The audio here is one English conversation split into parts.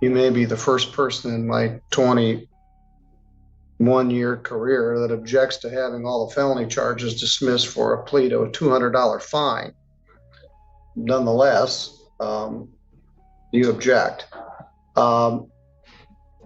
You may be the first person in my 21-year career that objects to having all the felony charges dismissed for a plea to a $200 fine. Nonetheless, you object. I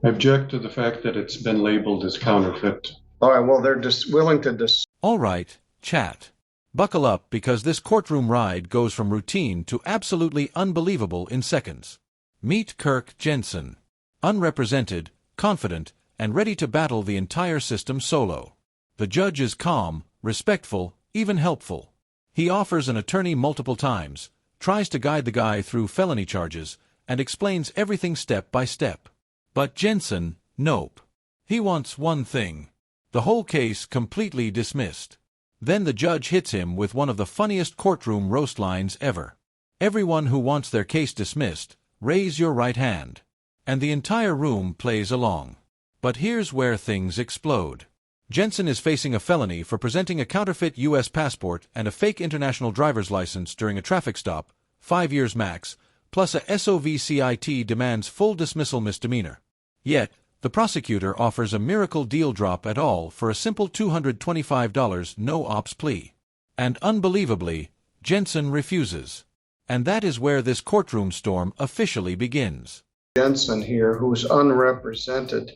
object to the fact that it's been labeled as counterfeit. All right, well, they're just willing to All right, chat. Buckle up because this courtroom ride goes from routine to absolutely unbelievable in seconds. Meet Kirk Jensen. Unrepresented, confident, and ready to battle the entire system solo. The judge is calm, respectful, even helpful. He offers an attorney multiple times, tries to guide the guy through felony charges, and explains everything step by step. But Jensen, nope. He wants one thing. The whole case completely dismissed. Then the judge hits him with one of the funniest courtroom roast lines ever. Everyone who wants their case dismissed, raise your right hand. And the entire room plays along. But here's where things explode. Jensen is facing a felony for presenting a counterfeit U.S. passport and a fake international driver's license during a traffic stop, 5 years max, plus a SOVCIT demands full dismissal misdemeanor. Yet, the prosecutor offers a miracle deal drop at all for a simple $225 no-ops plea. And unbelievably, Jensen refuses. And that is where this courtroom storm officially begins. Jensen here, who's unrepresented.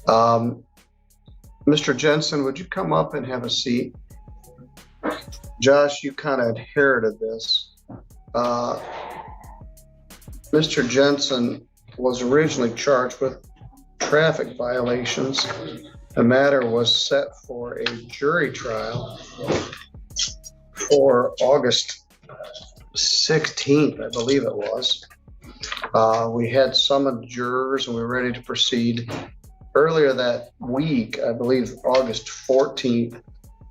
Mr. Jensen, would you come up and have a seat? Josh, you kind of inherited this. Mr. Jensen was originally charged with traffic violations. The matter was set for a jury trial for August 16th, I believe it was. We had summoned jurors and we were ready to proceed. Earlier that week, I believe August 14th,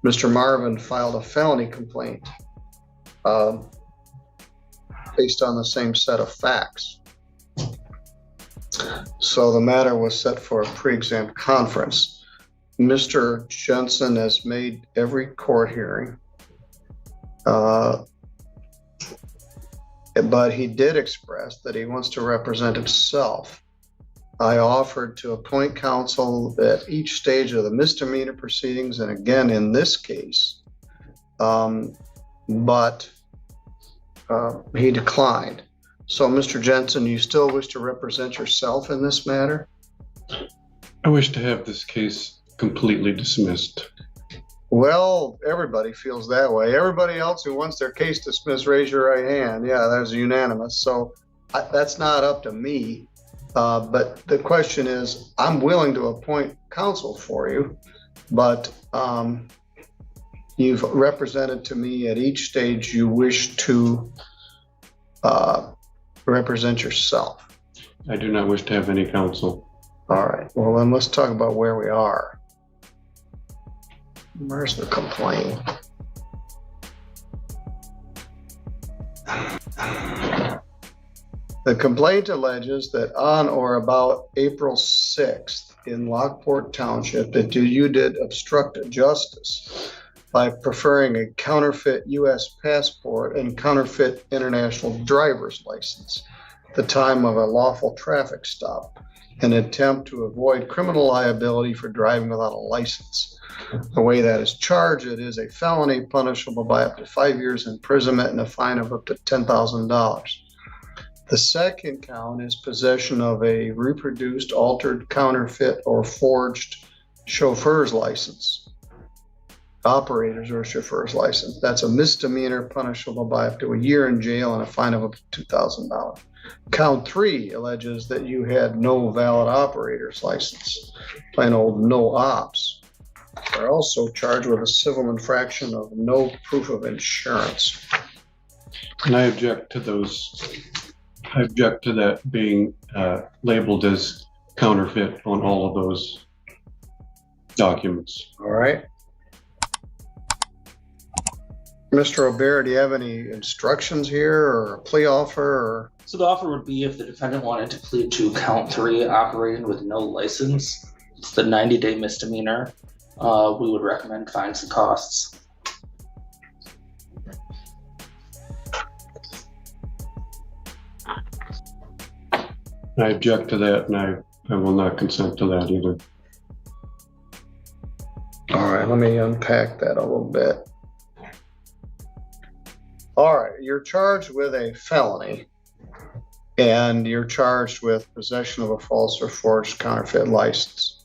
Mr. Marvin filed a felony complaint based on the same set of facts. So the matter was set for a pre-exam conference. Mr. Jensen has made every court hearing, but he did express that he wants to represent himself. I offered to appoint counsel at each stage of the misdemeanor proceedings, and again in this case, but he declined. So, Mr. Jensen, you still wish to represent yourself in this matter? I wish to have this case completely dismissed. Well, everybody feels that way. Everybody else who wants their case dismissed, raise your right hand. Yeah, that's unanimous. So that's not up to me. But the question is, I'm willing to appoint counsel for you, but you've represented to me at each stage you wish to represent yourself. I do not wish to have any counsel. All right. Well, then let's talk about where we are. Where's the complaint? The complaint alleges that on or about April 6th in Lockport Township that you did obstruct justice by preferring a counterfeit U.S. passport and counterfeit international driver's license at the time of a lawful traffic stop, an attempt to avoid criminal liability for driving without a license. The way that is charged, it is a felony punishable by up to 5 years imprisonment and a fine of up to $10,000. The second count is possession of a reproduced, altered, counterfeit, or forged chauffeur's license. Operator's or chauffeur's license. That's a misdemeanor punishable by up to a year in jail and a fine of up to $2,000. Count 3 alleges that you had no valid operator's license, plain old no ops. You're also charged with a civil infraction of no proof of insurance. And I object to those. I object to that being labeled as counterfeit on all of those documents. All right. Mr. O'Bear, do you have any instructions here or a plea offer? Or? So the offer would be if the defendant wanted to plead to count 3 operating with no license, it's the 90-day misdemeanor. We would recommend fines and costs. I object to that, and I will not consent to that either. All right, let me unpack that a little bit. All right, you're charged with a felony, and you're charged with possession of a false or forged counterfeit license.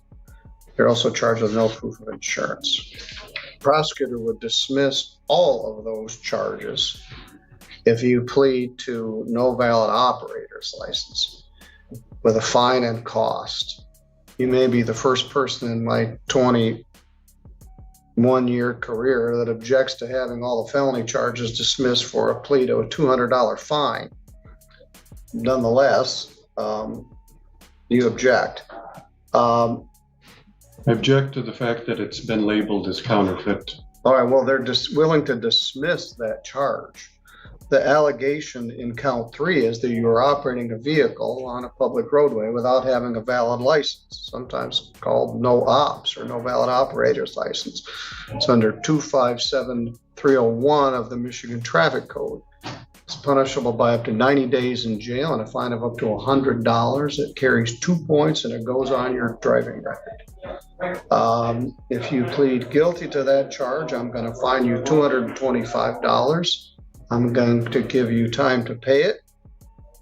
You're also charged with no proof of insurance. The prosecutor would dismiss all of those charges if you plead to no valid operator's license with a fine and cost. You may be the first person in my 21-year career that objects to having all the felony charges dismissed for a plea to a $200 fine. Nonetheless, you object. I object to the fact that it's been labeled as counterfeit. All right, well, they're just willing to dismiss that charge. The allegation in count 3 is that you are operating a vehicle on a public roadway without having a valid license, sometimes called no ops or no valid operator's license. It's under 257301 of the Michigan Traffic Code. It's punishable by up to 90 days in jail and a fine of up to $100. It carries 2 points and it goes on your driving record. If you plead guilty to that charge, I'm going to fine you $225. I'm going to give you time to pay it,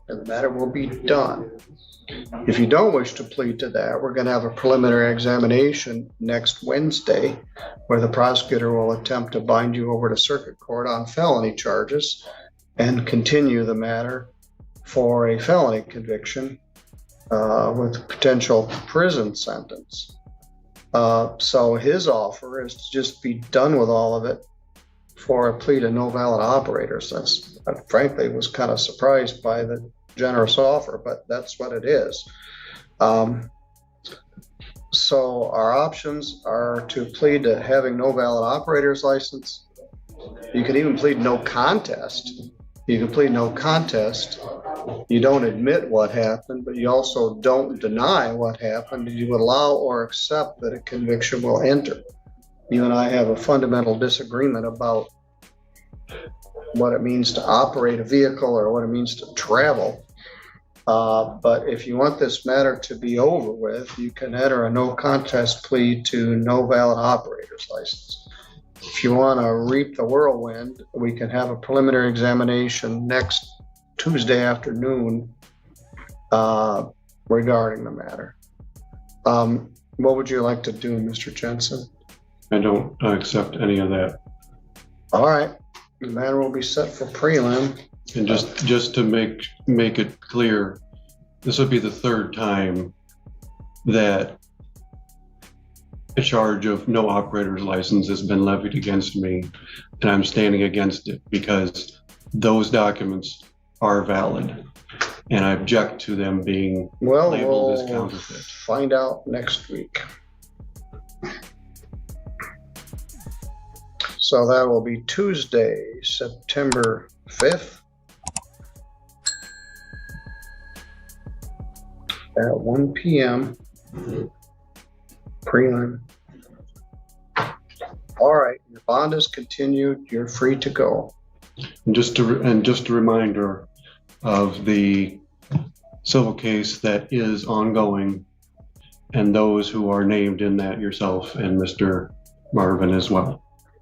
and the matter will be done. If you don't wish to plead to that, we're going to have a preliminary examination next Wednesday, where the prosecutor will attempt to bind you over to circuit court on felony charges and continue the matter for a felony conviction with potential prison sentence. So his offer is to just be done with all of it for a plea to no valid operators. That's, I frankly was kind of surprised by the generous offer, but that's what it is. So our options are to plead to having no valid operator's license. You can even plead no contest. You can plead no contest. You don't admit what happened, but you also don't deny what happened. You allow or accept that a conviction will enter. You and I have a fundamental disagreement about what it means to operate a vehicle or what it means to travel. But if you want this matter to be over with, you can enter a no contest plea to no valid operator's license. If you want to reap the whirlwind, we can have a preliminary examination next Tuesday afternoon regarding the matter. What would you like to do, Mr. Jensen? I don't accept any of that. All right, the matter will be set for prelim. And just to make it clear, this would be the third time that a charge of no operator's license has been levied against me, and I'm standing against it because those documents are valid, and I object to them being labeled as counterfeit. Find out next week. So that will be Tuesday, September 5th at 1 p.m. Prelim. All right, your bond is continued. You're free to go. And just a reminder of the civil case that is ongoing, and those who are named in that, yourself and Mr. Marvin as well.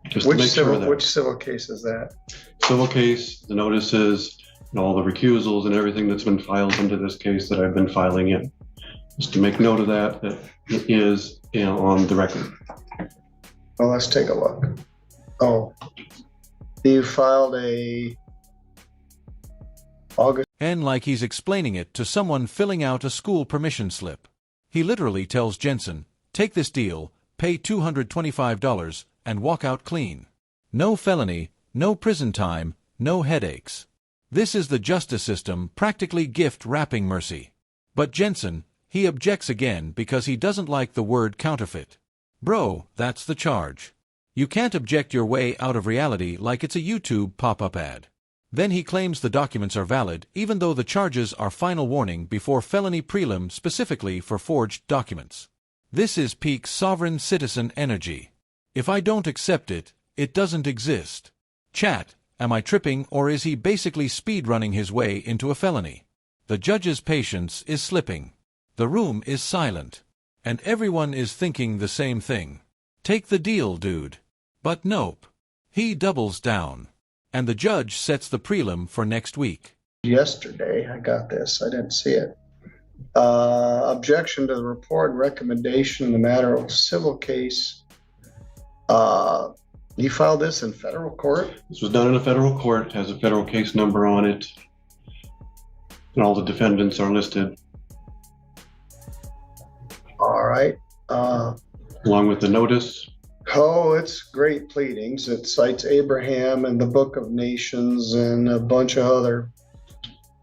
Just to make sure that which civil case is that? Civil case, the notices, and all the recusals and everything that's been filed into this case that I've been filing in. Just to make note of that it is on the record. Well, let's take a look. Oh, you filed a August. And like he's explaining it to someone filling out a school permission slip. He literally tells Jensen, take this deal, pay $225, and walk out clean. No felony, no prison time, no headaches. This is the justice system practically gift wrapping mercy. But Jensen, he objects again because he doesn't like the word counterfeit. Bro, that's the charge. You can't object your way out of reality like it's a YouTube pop-up ad. Then he claims the documents are valid even though the charges are final warning before felony prelim specifically for forged documents. This is peak sovereign citizen energy. If I don't accept it, it doesn't exist. Chat, am I tripping or is he basically speedrunning his way into a felony? The judge's patience is slipping. The room is silent. And everyone is thinking the same thing. Take the deal, dude. But nope. He doubles down. And the judge sets the prelim for next week. Yesterday, I got this. I didn't see it. Objection to the report and recommendation in the matter of civil case. You filed this in federal court? This was done in a federal court, has a federal case number on it, and all the defendants are listed, All right. along with the notice. Oh, it's great pleadings. It cites Abraham and the Book of Nations and a bunch of other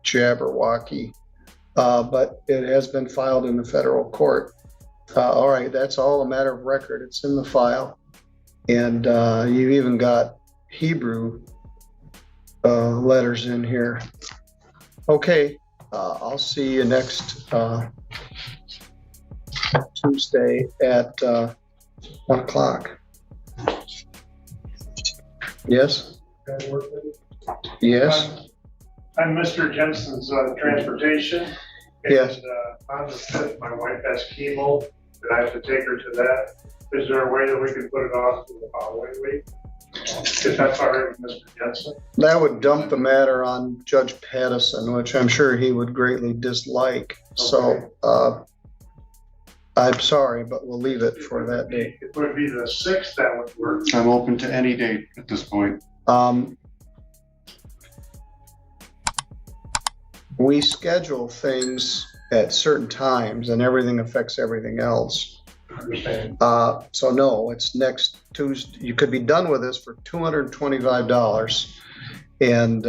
jabberwocky. But it has been filed in the federal court. All right, that's all a matter of record. It's in the file. And you've even got Hebrew letters in here. Okay, I'll see you next Tuesday at 1 o'clock. Yes? Yes? I'm Mr. Jensen's transportation. And, Yes. on the 5th, my wife has chemo, and I have to take her to that. Is there a way that we can put it off to the following week? If that's all right with Mr. Jensen? That would dump the matter on Judge Pattison, which I'm sure he would greatly dislike. So I'm sorry, but we'll leave it for that date. It would be the 6th that would work. I'm open to any date at this point. We schedule things at certain times and everything affects everything else. Understand? So no, it's next Tuesday. You could be done with this for $225. And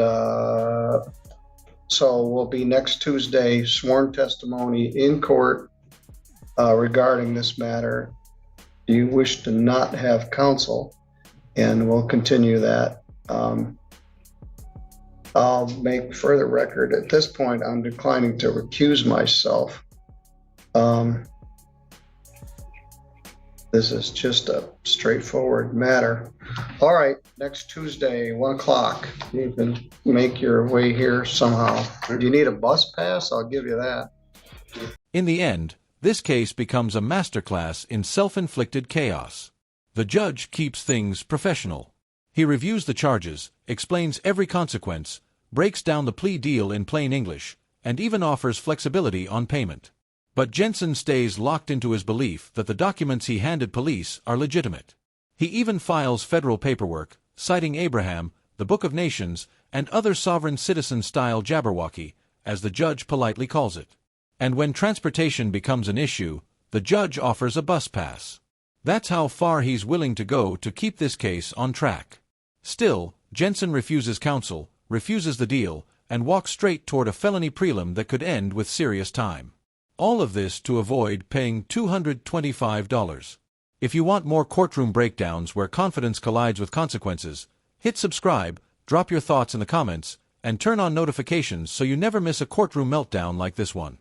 so we'll be next Tuesday, sworn testimony in court regarding this matter. You wish to not have counsel, and we'll continue that. I'll make further record. At this point, I'm declining to recuse myself. This is just a straightforward matter. All right, next Tuesday, 1 o'clock. You can make your way here somehow. Do you need a bus pass? I'll give you that. In the end, this case becomes a masterclass in self-inflicted chaos. The judge keeps things professional. He reviews the charges, explains every consequence, breaks down the plea deal in plain English, and even offers flexibility on payment. But Jensen stays locked into his belief that the documents he handed police are legitimate. He even files federal paperwork, citing Abraham, the Book of Nations, and other sovereign citizen-style jabberwocky, as the judge politely calls it. And when transportation becomes an issue, the judge offers a bus pass. That's how far he's willing to go to keep this case on track. Still, Jensen refuses counsel, refuses the deal, and walks straight toward a felony prelim that could end with serious time. All of this to avoid paying $225. If you want more courtroom breakdowns where confidence collides with consequences, hit subscribe, drop your thoughts in the comments, and turn on notifications so you never miss a courtroom meltdown like this one.